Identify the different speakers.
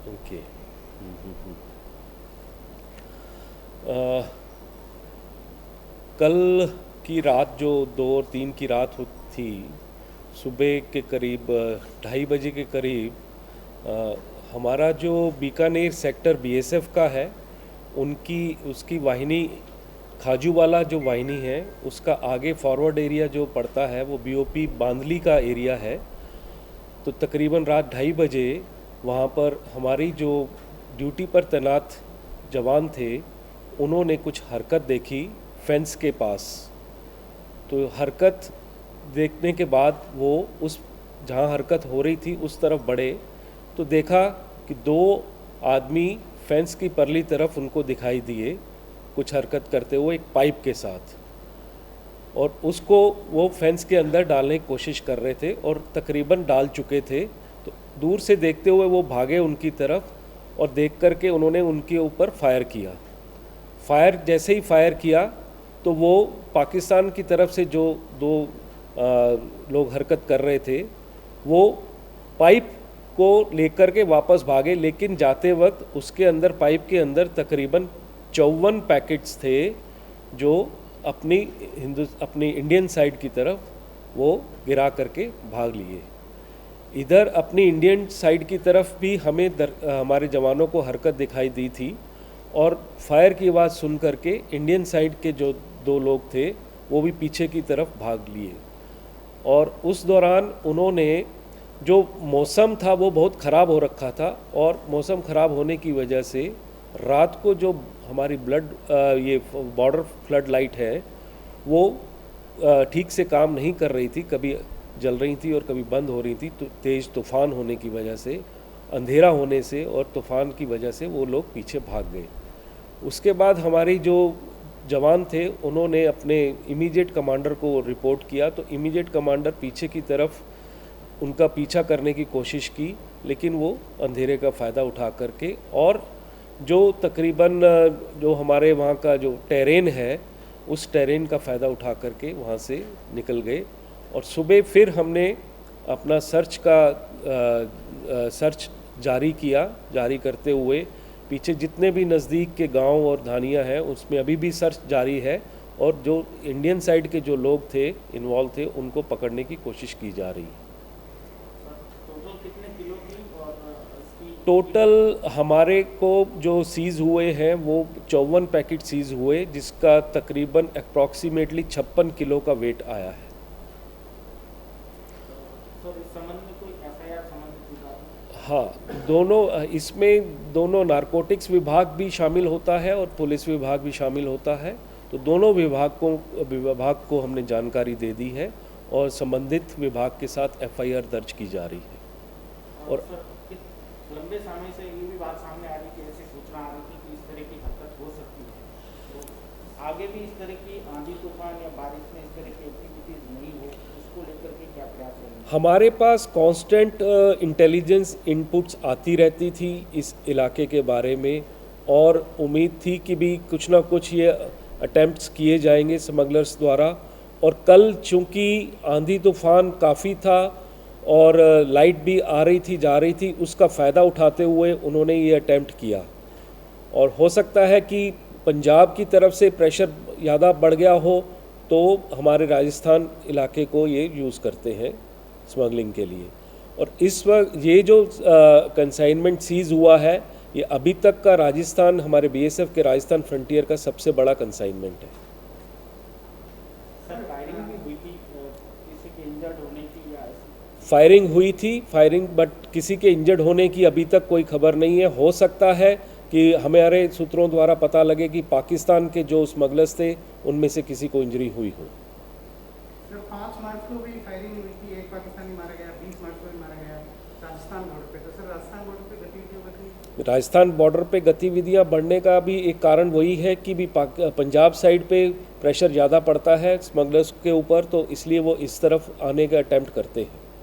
Speaker 1: Okay. अ, कल की रात जो 2 और 3 की रात थी, सुबह के करीब 2:30 बजे के करीब हमारा जो बीकानेर सेक्टर बीएसएफ का है, उनकी उसकी वाहिनी खाजूवाला जो वाहिनी है, उसका आगे फॉरवर्ड एरिया जो पड़ता है वो बीओपी बांदली का एरिया है। तो तकरीबन रात 2:30 बजे वहाँ पर हमारी जो ड्यूटी पर तैनात जवान थे, उन्होंने कुछ हरकत देखी फेंस के पास। तो हरकत देखने के बाद वो उस जहाँ हरकत हो रही थी उस तरफ बढ़े, तो देखा कि 2 आदमी फेंस की परली तरफ उनको दिखाई दिए कुछ हरकत करते हुए एक पाइप के साथ, और उसको वो फेंस के अंदर डालने की कोशिश कर रहे थे और तकरीबन डाल चुके थे। तो दूर से देखते हुए वो भागे उनकी तरफ, और देख करके उन्होंने उनके ऊपर फायर किया। फायर जैसे ही फायर किया तो वो पाकिस्तान की तरफ से जो 2 लोग हरकत कर रहे थे, वो पाइप को लेकर के वापस भागे, लेकिन जाते वक्त उसके अंदर पाइप के अंदर तकरीबन 54 पैकेट्स थे जो अपनी इंडियन साइड की तरफ वो गिरा करके भाग लिए। इधर अपनी इंडियन साइड की तरफ भी हमें हमारे जवानों को हरकत दिखाई दी थी, और फायर की आवाज़ सुन करके इंडियन साइड के जो 2 लोग थे वो भी पीछे की तरफ भाग लिए। और उस दौरान उन्होंने, जो मौसम था वो बहुत ख़राब हो रखा था, और मौसम ख़राब होने की वजह से रात को जो हमारी ये बॉर्डर फ्लड लाइट है वो ठीक से काम नहीं कर रही थी, कभी जल रही थी और कभी बंद हो रही थी। तो तेज़ तूफ़ान होने की वजह से, अंधेरा होने से और तूफ़ान की वजह से वो लोग पीछे भाग गए। उसके बाद हमारी जो जवान थे उन्होंने अपने इमीडिएट कमांडर को रिपोर्ट किया, तो इमीडिएट कमांडर पीछे की तरफ उनका पीछा करने की कोशिश की, लेकिन वो अंधेरे का फ़ायदा उठा करके, और जो तकरीबन जो हमारे वहाँ का जो टेरेन है उस टेरेन का फ़ायदा उठा करके वहाँ से निकल गए। और सुबह फिर हमने अपना सर्च जारी करते हुए पीछे जितने भी नज़दीक के गांव और धानियाँ हैं उसमें अभी भी सर्च जारी है, और जो इंडियन साइड के जो लोग थे इन्वॉल्व थे उनको पकड़ने की कोशिश की जा रही है। टोटल हमारे को जो सीज़ हुए हैं वो 54 पैकेट सीज़ हुए, जिसका तकरीबन अप्रॉक्सीमेटली 56 किलो का वेट आया है। हाँ, इसमें दोनों नारकोटिक्स विभाग भी शामिल होता है और पुलिस विभाग भी शामिल होता है। तो दोनों विभाग को हमने जानकारी दे दी है, और संबंधित विभाग के साथ एफआईआर दर्ज की जा रही है। और
Speaker 2: लंबे समय से ये भी बात सामने आ रही कि ऐसी सूचना आ रही थी कि इस तरह की हरकत हो सकती है, तो आगे भी इस तरह की आंधी तूफान या बारिश में इस तरह की एक्टिविटीज नहीं हो, इसको लेकर के क्या प्रयास होंगे?
Speaker 1: हमारे पास कांस्टेंट इंटेलिजेंस इनपुट्स आती रहती थी इस इलाके के बारे में, और उम्मीद थी कि भी कुछ ना कुछ ये अटेम्प्ट्स किए जाएंगे स्मगलर्स द्वारा। और कल चूँकि आंधी तूफान काफ़ी था और लाइट भी आ रही थी जा रही थी, उसका फ़ायदा उठाते हुए उन्होंने ये अटेम्प्ट किया। और हो सकता है कि पंजाब की तरफ से प्रेशर ज़्यादा बढ़ गया हो, तो हमारे राजस्थान इलाके को ये यूज़ करते हैं स्मगलिंग के लिए। और इस वक्त ये जो कंसाइनमेंट सीज़ हुआ है, ये अभी तक का राजस्थान, हमारे बीएसएफ के राजस्थान फ्रंटियर का सबसे बड़ा कंसाइनमेंट है। फायरिंग हुई थी, बट किसी के इंजर्ड होने की अभी तक कोई खबर नहीं है। हो सकता है कि हमारे सूत्रों द्वारा पता लगे कि पाकिस्तान के जो स्मगलर्स थे उनमें से किसी को इंजरी हुई हो।
Speaker 3: सर 5 मार्च को भी फायरिंग हुई थी, एक पाकिस्तानी मारा गया, 20 मार्च को भी मारा गया राजस्थान बॉर्डर पे। तो सर
Speaker 1: राजस्थान बॉर्डर पे गतिविधियां बढ़ने का भी एक कारण वही है कि भी पंजाब साइड पे प्रेशर ज़्यादा पड़ता है स्मगलर्स के ऊपर, तो इसलिए वो इस तरफ आने का अटेम्प्ट करते हैं।